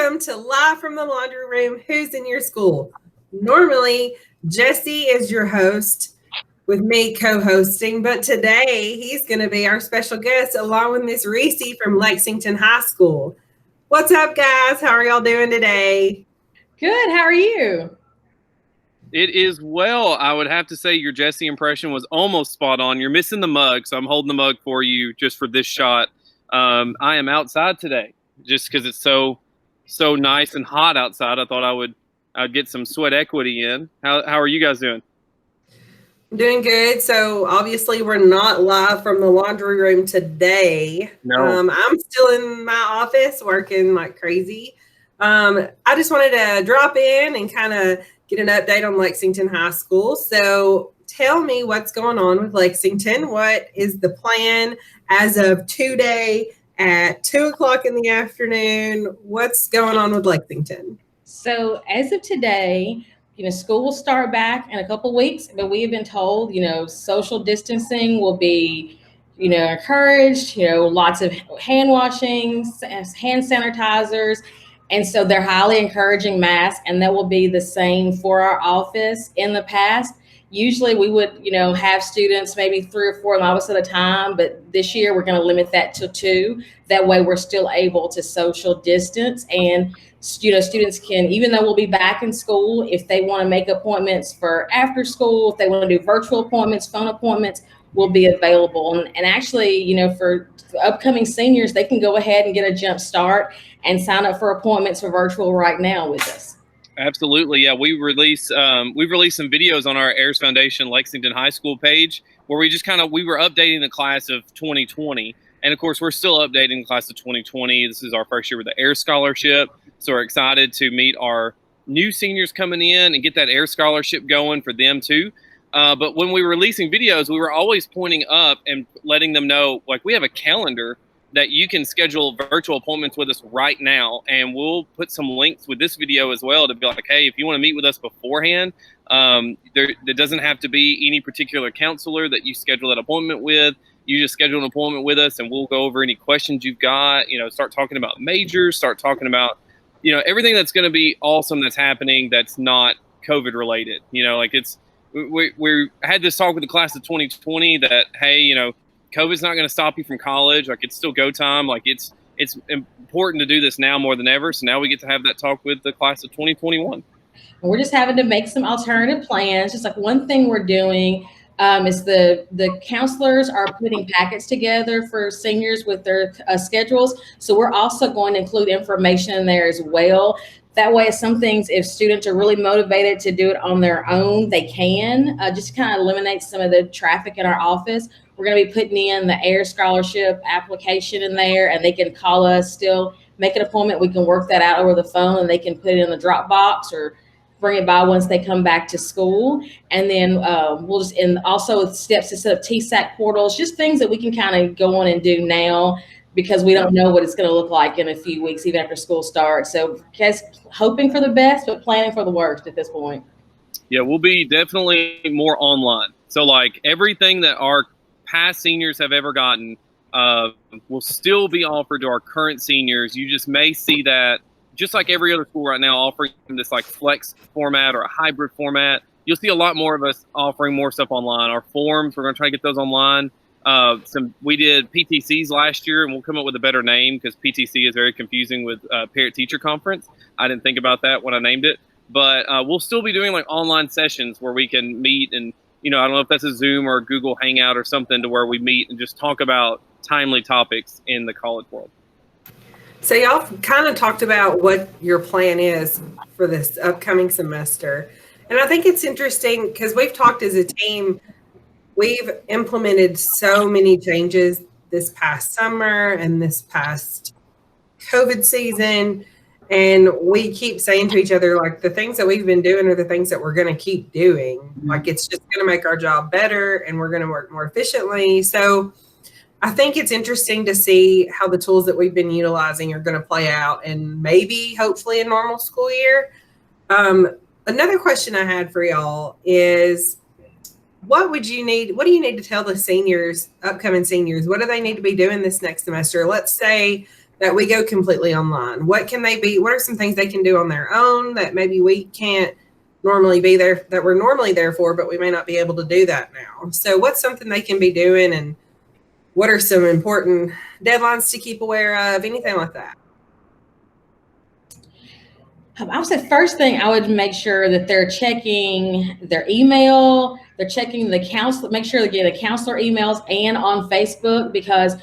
welcome to Live from the Laundry Room, Who's in Your School? Normally, Jesse is your host with me co-hosting, but today he's going to be our special guest along with Miss Recey from Lexington High School. What's up, guys? How are y'all doing today? Good. How are you? It is well. I would have to say your Jesse impression was almost spot on. You're missing the mug, so I'm holding the mug for you just for this shot. I am outside today just because it's so nice and hot outside. I thought I'd get some sweat equity in. How are you guys doing? Doing good. So obviously we're not live from the laundry room today. No. I'm still in my office working like crazy. I just wanted to drop in and kind of get an update on Lexington High School. So tell me what's going on with Lexington. What is the plan as of today at 2:00 in the afternoon? What's going on with Lexington? So as of today, school will start back in a couple weeks, but we have been told, social distancing will be, encouraged, lots of hand washings, hand sanitizers. And so they're highly encouraging masks, and that will be the same for our office. In the past, usually we would, have students maybe 3 or 4 in the office at a time, but this year we're going to limit that to 2. That way we're still able to social distance, and students can, even though we'll be back in school, if they want to make appointments for after school, if they want to do virtual appointments, phone appointments, will be available. And actually, for upcoming seniors, they can go ahead and get a jump start and sign up for appointments for virtual right now with us. Absolutely. Yeah, we've released some videos on our Ayers Foundation Lexington High School page where we just we were updating the class of 2020. And of course, we're still updating the class of 2020. This is our first year with the Air Scholarship. So we're excited to meet our new seniors coming in and get that Air Scholarship going for them too. But when we were releasing videos, we were always pointing up and letting them know, like, we have a calendar that you can schedule virtual appointments with us right now. And we'll put some links with this video as well to be like, hey, if you want to meet with us beforehand, there doesn't have to be any particular counselor that you schedule that appointment with. You just schedule an appointment with us and we'll go over any questions you've got, start talking about majors, start talking about, everything that's going to be awesome that's happening that's not COVID related. We had this talk with the class of 2020 that, hey, COVID's not going to stop you from college. Like, it's still go time. Like, it's important to do this now more than ever. So now we get to have that talk with the class of 2021. We're just having to make some alternative plans. Just like one thing we're doing is the counselors are putting packets together for seniors with their schedules. So we're also going to include information in there as well. That way, some things, if students are really motivated to do it on their own, they can just kind of eliminate some of the traffic in our office. We're going to be putting in the Air Scholarship application in there, and they can call us, still make an appointment. We can work that out over the phone, and they can put it in the Dropbox or bring it by once they come back to school. And then we'll just, and also steps to set up TSAC portals, just things that we can kind of go on and do now, because we don't know what it's going to look like in a few weeks, even after school starts. So guys, hoping for the best, but planning for the worst at this point. Yeah, we'll be definitely more online. So like everything that our past seniors have ever gotten will still be offered to our current seniors. You just may see that, just like every other school right now, offering this like flex format or a hybrid format. You'll see a lot more of us offering more stuff online. Our forms, we're going to try to get those online. We did PTCs last year, and we'll come up with a better name because PTC is very confusing with parent-teacher conference. I didn't think about that when I named it, but we'll still be doing like online sessions where we can meet, and I don't know if that's a Zoom or a Google Hangout or something, to where we meet and just talk about timely topics in the college world. So y'all kind of talked about what your plan is for this upcoming semester. And I think it's interesting because we've talked as a team. We've implemented so many changes this past summer and this past COVID season. And we keep saying to each other, like, the things that we've been doing are the things that we're going to keep doing. Like, it's just going to make our job better and we're going to work more efficiently. So I think it's interesting to see how the tools that we've been utilizing are going to play out, and maybe hopefully a normal school year. Another question I had for y'all is, what do you need to tell the seniors, upcoming seniors? What do they need to be doing this next semester? Let's say that we go completely online? What can they be? What are some things they can do on their own that maybe we can't normally be there, that we're normally there for, but we may not be able to do that now? So what's something they can be doing, and what are some important deadlines to keep aware of, anything like that? I would say first thing, I would make sure that they're checking their email, they're checking the counselor, make sure they get the counselor emails and on Facebook, because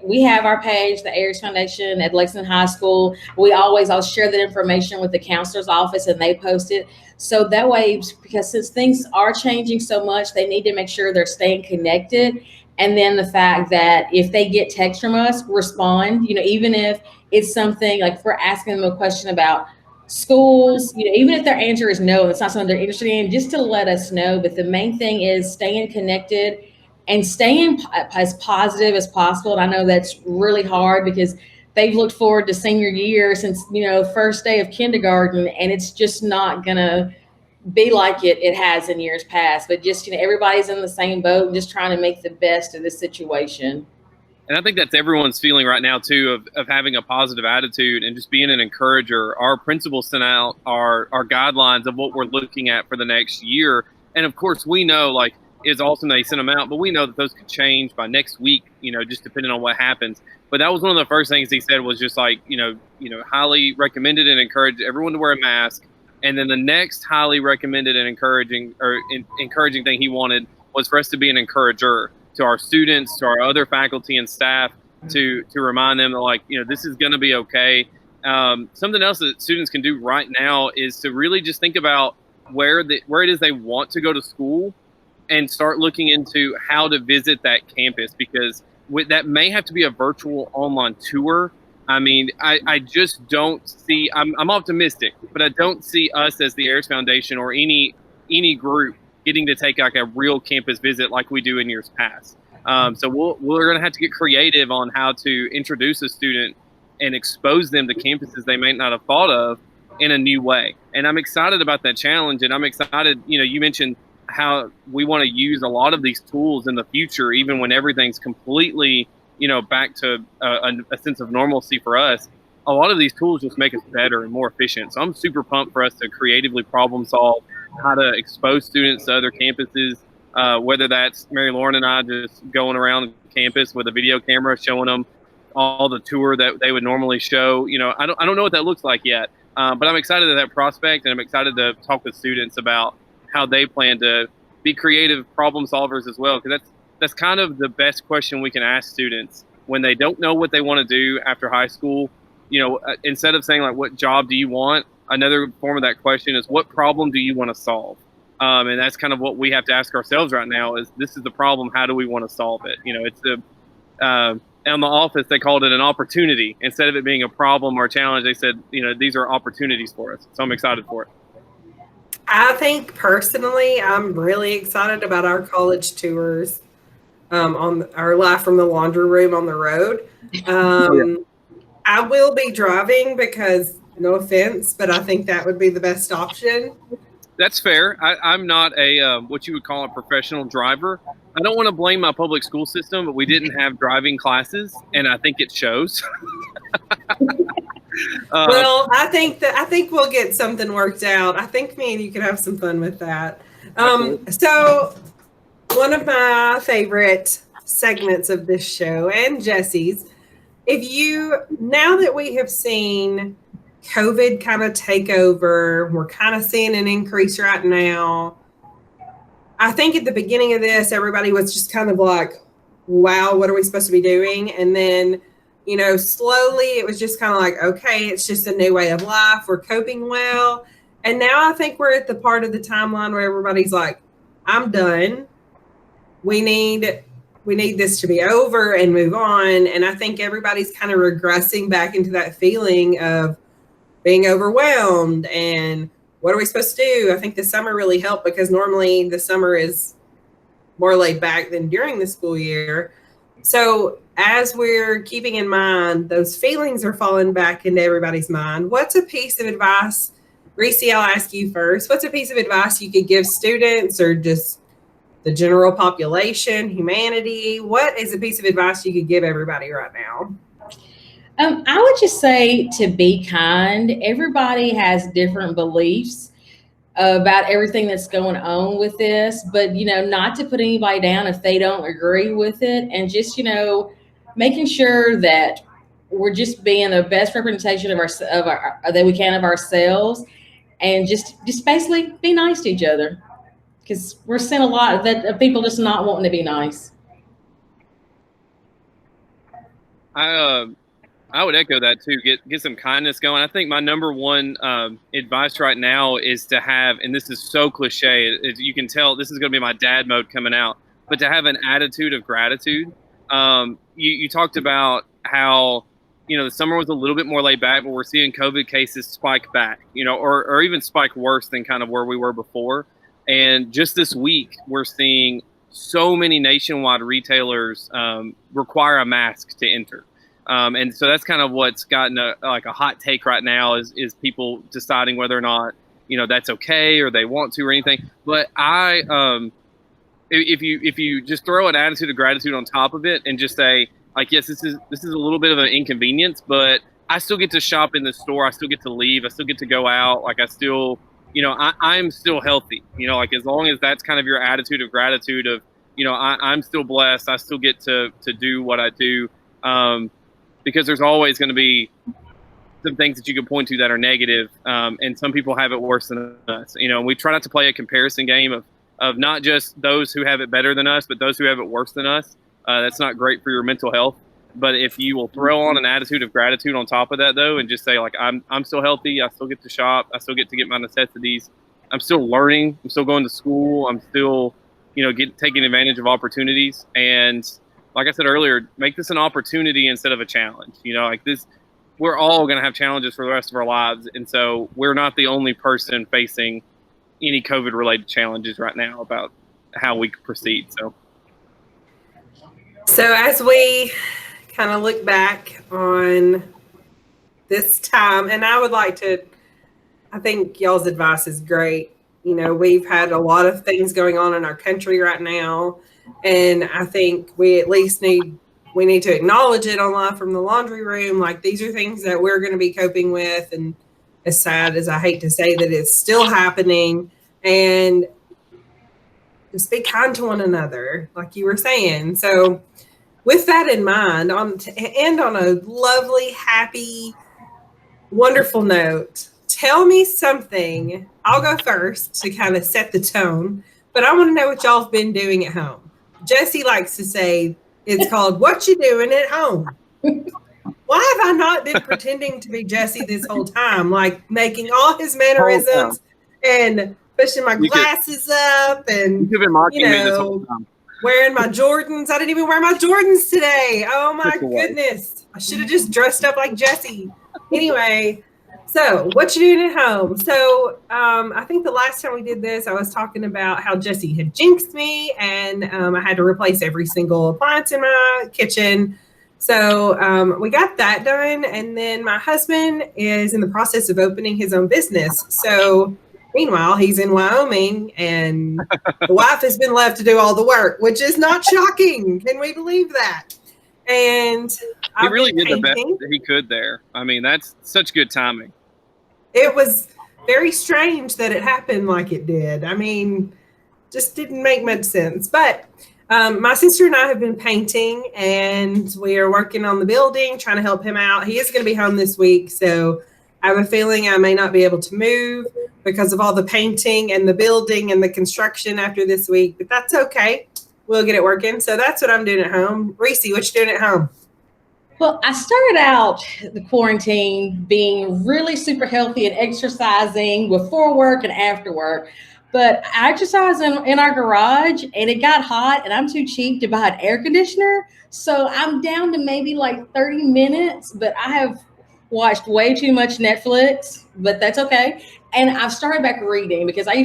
we have our page, the Ayers Foundation at Lexington High School. I'll share that information with the counselor's office and they post it. So that way, because since things are changing so much, they need to make sure they're staying connected. And then the fact that if they get text from us, respond, even if it's something like if we're asking them a question about schools, even if their answer is no, it's not something they're interested in, just to let us know. But the main thing is staying connected and staying as positive as possible. And I know that's really hard because they've looked forward to senior year since, first day of kindergarten, and it's just not gonna be like it has in years past. But just, everybody's in the same boat and just trying to make the best of this situation. And I think that's everyone's feeling right now, too, of having a positive attitude and just being an encourager. Our principal sent out our guidelines of what we're looking at for the next year. And, of course, we know, it's awesome they sent them out, but we know that those could change by next week, just depending on what happens. But that was one of the first things he said was just highly recommended and encouraged everyone to wear a mask. And then the next highly recommended and encouraging thing he wanted was for us to be an encourager to our students, to our other faculty and staff, to remind them that this is going to be okay. Something else that students can do right now is to really just think about where it is they want to go to school and start looking into how to visit that campus, because that may have to be a virtual online tour. I mean, I just don't see, I'm optimistic, but I don't see us as the Ayers Foundation or any group getting to take a real campus visit like we do in years past. So we're going to have to get creative on how to introduce a student and expose them to campuses they may not have thought of in a new way. And I'm excited about that challenge. And I'm excited, you mentioned how we want to use a lot of these tools in the future, even when everything's completely, back to a sense of normalcy for us. A lot of these tools just make us better and more efficient. So I'm super pumped for us to creatively problem solve how to expose students to other campuses, whether that's Mary Lauren and I just going around campus with a video camera showing them all the tour that they would normally show. I don't know what that looks like yet, but I'm excited at that prospect, and I'm excited to talk with students about how they plan to be creative problem solvers as well, because that's kind of the best question we can ask students when they don't know what they want to do after high school. Instead of saying what job do you want, another form of that question is what problem do you want to solve? And that's kind of what we have to ask ourselves right now is, this is the problem, how do we want to solve it? It's in the office, they called it an opportunity. Instead of it being a problem or a challenge, they said, these are opportunities for us. So I'm excited for it. I think personally, I'm really excited about our college tours, on our Live from the Laundry Room on the road. I will be driving because, no offense, but I think that would be the best option. That's fair. I'm not a what you would call a professional driver. I don't want to blame my public school system, but we didn't have driving classes, and I think it shows. Well, I think we'll get something worked out. I think me and you can have some fun with that. So one of my favorite segments of this show, and Jesse's, now that we have seen COVID kind of take over, we're kind of seeing an increase right now. I think at the beginning of this, everybody was just kind of like, wow, what are we supposed to be doing? And then, slowly it was just kind of like, okay, it's just a new way of life. We're coping well. And now I think we're at the part of the timeline where everybody's like, I'm done. We need this to be over and move on. And I think everybody's kind of regressing back into that feeling of being overwhelmed and what are we supposed to do? I think the summer really helped because normally the summer is more laid back than during the school year. So as we're keeping in mind, those feelings are falling back into everybody's mind. What's a piece of advice, Recey, I'll ask you first. What's a piece of advice you could give students or just the general population, humanity? What is a piece of advice you could give everybody right now? I would just say to be kind. Everybody has different beliefs about everything that's going on with this, but not to put anybody down if they don't agree with it, and just making sure that we're just being the best representation of our that we can of ourselves, and just basically be nice to each other, because we're seeing a lot of that of people just not wanting to be nice. I would echo that too. Get some kindness going. I think my number one advice right now is to have, and this is so cliche, you can tell this is going to be my dad mode coming out, but to have an attitude of gratitude. You talked about how the summer was a little bit more laid back, but we're seeing COVID cases spike back, or even spike worse than kind of where we were before. And just this week, we're seeing so many nationwide retailers require a mask to enter. And so that's kind of what's gotten a hot take right now is people deciding whether or not, that's okay or they want to or anything. But if you just throw an attitude of gratitude on top of it and just say, like, yes, this is a little bit of an inconvenience, but I still get to shop in the store. I still get to leave. I still get to go out. Like, I still, I'm still healthy, like, as long as that's kind of your attitude of gratitude of, I'm still blessed. I still get to do what I do. Because there's always going to be some things that you can point to that are negative, and some people have it worse than us. And we try not to play a comparison game of not just those who have it better than us, but those who have it worse than us. That's not great for your mental health. But if you will throw on an attitude of gratitude on top of that, though, and just say, like, I'm still healthy, I still get to shop, I still get to get my necessities, I'm still learning, I'm still going to school, I'm still, taking advantage of opportunities. And like I said earlier, make this an opportunity instead of a challenge. Like this, we're all going to have challenges for the rest of our lives. And so we're not the only person facing any COVID related challenges right now about how we proceed. So as we kind of look back on this time, and I think y'all's advice is great. We've had a lot of things going on in our country right now. And I think we at least need to acknowledge it on Live from the Laundry Room. Like, these are things that we're going to be coping with. And as sad as I hate to say that it's still happening, and just be kind to one another, like you were saying. So with that in mind, to end on a lovely, happy, wonderful note, tell me something. I'll go first to kind of set the tone, but I want to know what y'all have been doing at home. Jesse likes to say it's called "What You Doing at Home." Why have I not been pretending to be Jesse this whole time, like making all his mannerisms and pushing my glasses up and you've been mocking me this whole time. Wearing my Jordans? I didn't even wear my Jordans today. Oh my goodness! I should have just dressed up like Jesse. Anyway. So, what you doing at home? So, I think the last time we did this, I was talking about how Jesse had jinxed me, and I had to replace every single appliance in my kitchen. So, we got that done, and then my husband is in the process of opening his own business. So, meanwhile, he's in Wyoming, and the wife has been left to do all the work, which is not shocking. Can we believe that? And he really did the best that he could there. I mean, that's such good timing. It was very strange that it happened like it did. I mean, just didn't make much sense. But my sister and I have been painting, and we are working on the building, trying to help him out. He is going to be home this week, so I have a feeling I may not be able to move because of all the painting and the building and the construction after this week. But that's okay. We'll get it working. So that's what I'm doing at home. Recey, what you doing at home? Well, I started out the quarantine being really super healthy and exercising before work and after work. But I exercise in our garage, and it got hot, and I'm too cheap to buy an air conditioner. So I'm down to maybe like 30 minutes, but I have watched way too much Netflix, but that's okay. And I've started back reading because I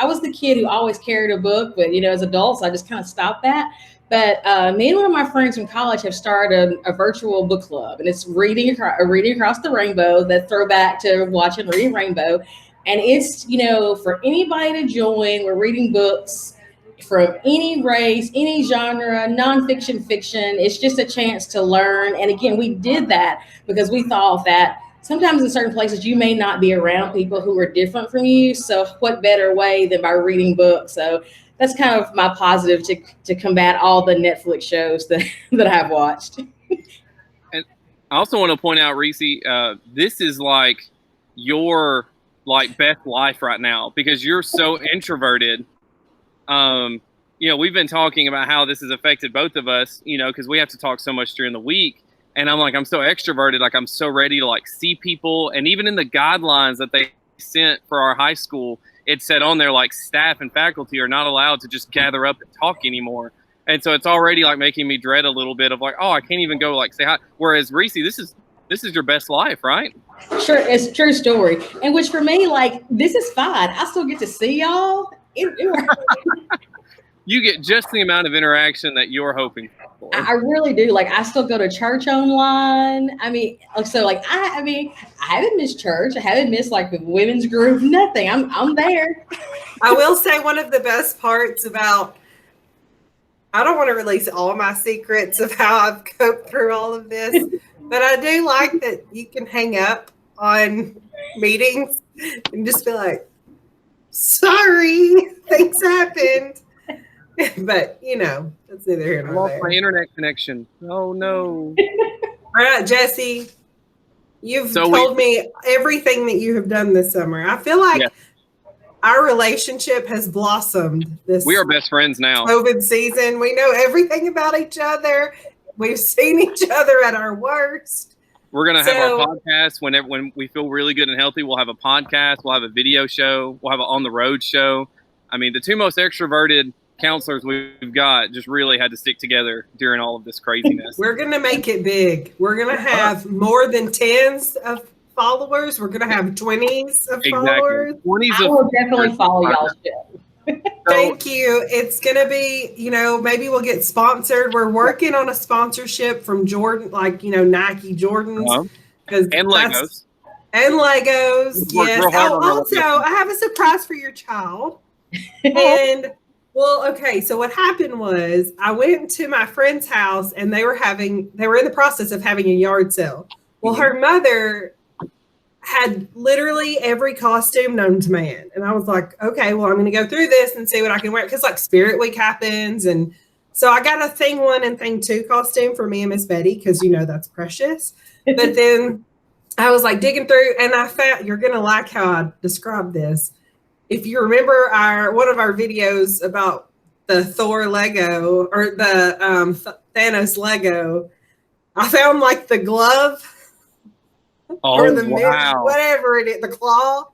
was the kid who always carried a book, but as adults, I just kind of stopped that. But me and one of my friends from college have started a virtual book club, and it's reading across the rainbow, that throwback to watching Reading Rainbow. And it's, for anybody to join. We're reading books from any race, any genre, nonfiction, fiction. It's just a chance to learn. And again, we did that because we thought that sometimes in certain places you may not be around people who are different from you. So what better way than by reading books? So that's kind of my positive to combat all the Netflix shows that I've watched. And I also want to point out, Recey, this is like your best life right now because you're so introverted. We've been talking about how this has affected both of us, because we have to talk so much during the week. And I'm so extroverted, like I'm so ready to see people. And even in the guidelines that they sent for our high school, it said on there staff and faculty are not allowed to just gather up and talk anymore. And so it's already making me dread a little bit of oh, I can't even go say hi. Whereas Recey, this is your best life, right? Sure, it's a true story. And which for me, this is fine. I still get to see y'all. You get just the amount of interaction that you're hoping for. I really do. I still go to church online. I haven't missed church. I haven't missed the women's group. Nothing. I'm there. I will say one of the best parts about, I don't want to release all my secrets of how I've coped through all of this, but I do like that you can hang up on meetings and just be like, sorry, things happened. But, that's neither here nor there. I lost my internet connection. Oh, no. All right, Jesse, you've told me everything that you have done this summer. I feel like our relationship has blossomed this We are best friends now. COVID season. We know everything about each other. We've seen each other at our worst. We're going to have our podcast when we feel really good and healthy. We'll have a podcast. We'll have a video show. We'll have an on-the-road show. I mean, the two most extroverted counselors we've got just really had to stick together during all of this craziness. We're going to make it big. We're going to have more than 10s of followers. We're going to have 20s of followers. 20s I will definitely follow y'all's show. Thank you. It's going to be, maybe we'll get sponsored. We're working on a sponsorship from Jordan, Nike Jordans. And Legos. And Legos. Yes. Also, I have a surprise for your child. And okay, so what happened was I went to my friend's house and they were in the process of having a yard sale. Well, her mother had literally every costume known to man. And I was like, okay, well, I'm going to go through this and see what I can wear. Because Spirit Week happens. And so I got a Thing 1 and Thing 2 costume for me and Miss Betty because, that's precious. But then I was digging through and I found, you're going to like how I described this. If you remember one of our videos about the Thor Lego or the Thanos Lego, I found the glove or the mitt, whatever it is, the claw.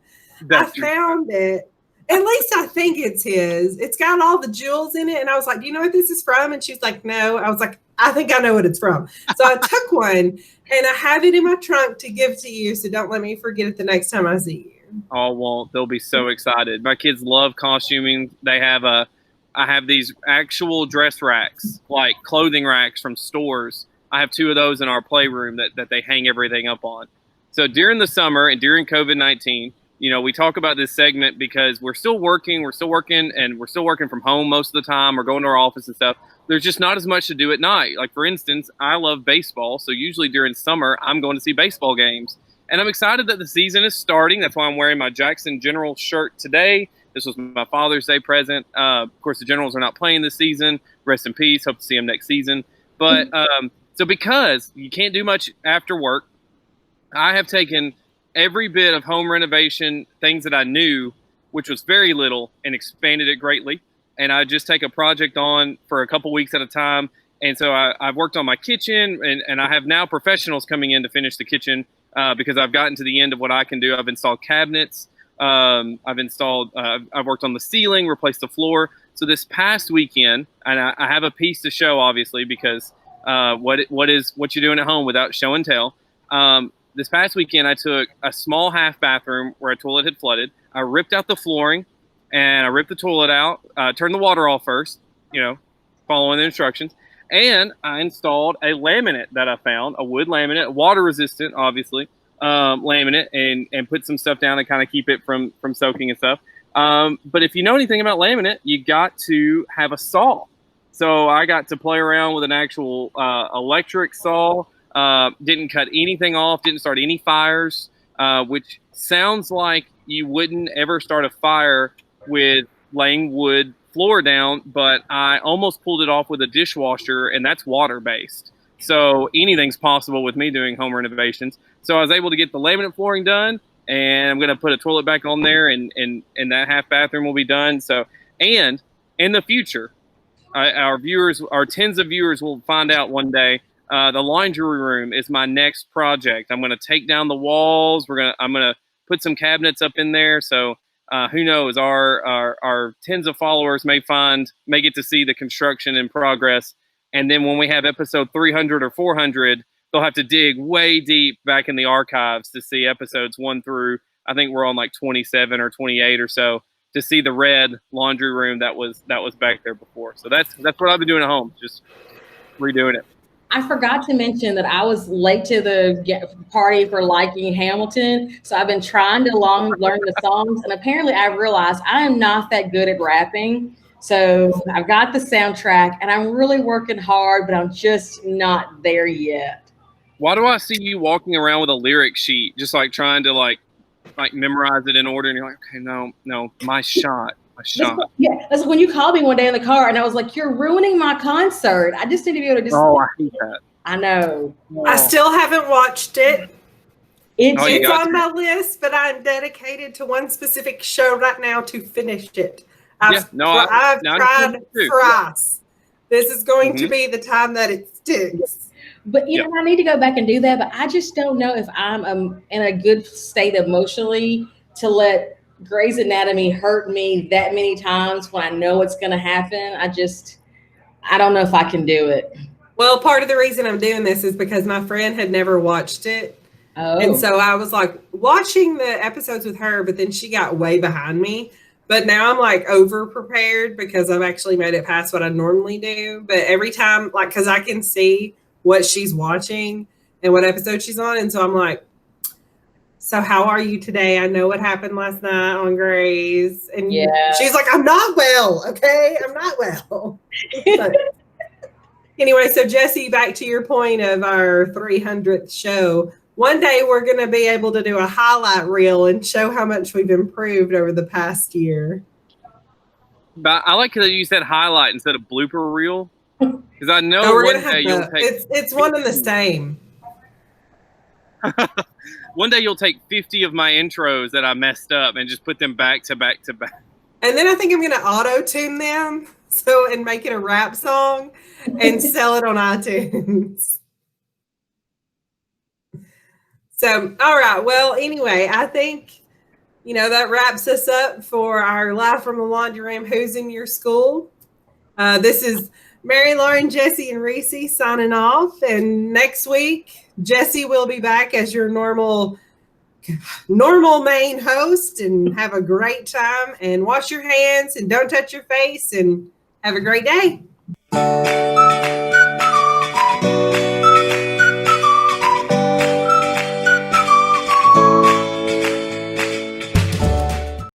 I found it. At least I think it's his. It's got all the jewels in it. And I was like, do you know what this is from? And she's like, no. I was like, I think I know what it's from. So I took one and I have it in my trunk to give to you. So don't let me forget it the next time I see you. Oh, well, they'll be so excited. My kids love costuming. I have these actual dress racks, clothing racks from stores. I have 2 of those in our playroom that they hang everything up on. So during the summer and during COVID-19, we talk about this segment because we're still working, and we're still working from home most of the time or going to our office and stuff. There's just not as much to do at night. For instance, I love baseball. So usually during summer, I'm going to see baseball games. And I'm excited that the season is starting. That's why I'm wearing my Jackson General shirt today. This was my Father's Day present. Of course, the Generals are not playing this season. Rest in peace. Hope to see them next season. But so because you can't do much after work, I have taken every bit of home renovation, things that I knew, which was very little, and expanded it greatly. And I just take a project on for a couple weeks at a time. And so I've worked on my kitchen, and I have now professionals coming in to finish the kitchen. Because I've gotten to the end of what I can do. I've installed cabinets. I've worked on the ceiling, replaced the floor. So this past weekend, and I have a piece to show, obviously, because what you're doing at home without show and tell. This past weekend, I took a small half bathroom where a toilet had flooded. I ripped out the flooring and I ripped the toilet out, turned the water off first, following the instructions. And I installed a laminate that I found, a wood laminate, water resistant, obviously, laminate, and put some stuff down to kind of keep it from soaking and stuff. But if you know anything about laminate, you got to have a saw. So I got to play around with an actual electric saw. Didn't cut anything off, didn't start any fires, which sounds like you wouldn't ever start a fire with laying wood floor down, but I almost pulled it off with a dishwasher, and that's water-based. So anything's possible with me doing home renovations. So I was able to get the laminate flooring done, and I'm going to put a toilet back on there, and that half bathroom will be done. So, and in the future, our viewers, our tens of viewers will find out one day, the laundry room is my next project. I'm going to take down the walls. I'm going to put some cabinets up in there. So who knows, our tens of followers may get to see the construction in progress. And then when we have episode 300 or 400, they'll have to dig way deep back in the archives to see episodes 1 through, I think we're on like 27 or 28 or so, to see the red laundry room that was back there before. So that's what I've been doing at home, just redoing it. I forgot to mention that I was late to the party for liking Hamilton. So I've been trying to learn the songs. And apparently I realized I am not that good at rapping. So I've got the soundtrack and I'm really working hard, but I'm just not there yet. Why do I see you walking around with a lyric sheet, just like trying to like memorize it in order? And you're like, okay, no, my shot. Yeah, that's when you called me one day in the car, and I was like, "You're ruining my concert. I just need to be able to just." Oh, I hate that. I know. I still haven't watched it. It's on my list, but I'm dedicated to one specific show right now to finish it. I've tried thrice. This is going to be the time that it sticks. But you know, I need to go back and do that. But I just don't know if I'm in a good state emotionally to let Grey's Anatomy hurt me that many times when I know it's going to happen. I don't know if I can do it. Well, part of the reason I'm doing this is because my friend had never watched it. Oh. And so I was like watching the episodes with her, but then she got way behind me. But now I'm like over prepared because I've actually made it past what I normally do. But every time, like, because I can see what she's watching and what episode she's on. And so I'm like, so how are you today? I know what happened last night on Grey's. And she's like, I'm not well. Okay. I'm not well. Anyway, so Jesse, back to your point of our 300th show. One day we're going to be able to do a highlight reel and show how much we've improved over the past year. But I like that you said highlight instead of blooper reel. Because I know one day you'll take... It's one and the same. One day you'll take 50 of my intros that I messed up and just put them back to back to back. And then I think I'm going to auto-tune them and make it a rap song and sell it on iTunes. So, all right. Well, anyway, I think, that wraps us up for our Live from the Laundry Room Who's in Your School. This is Mary Lauren, Jesse, and Recey signing off. And next week, Jesse will be back as your normal main host, and have a great time and wash your hands and don't touch your face and have a great day.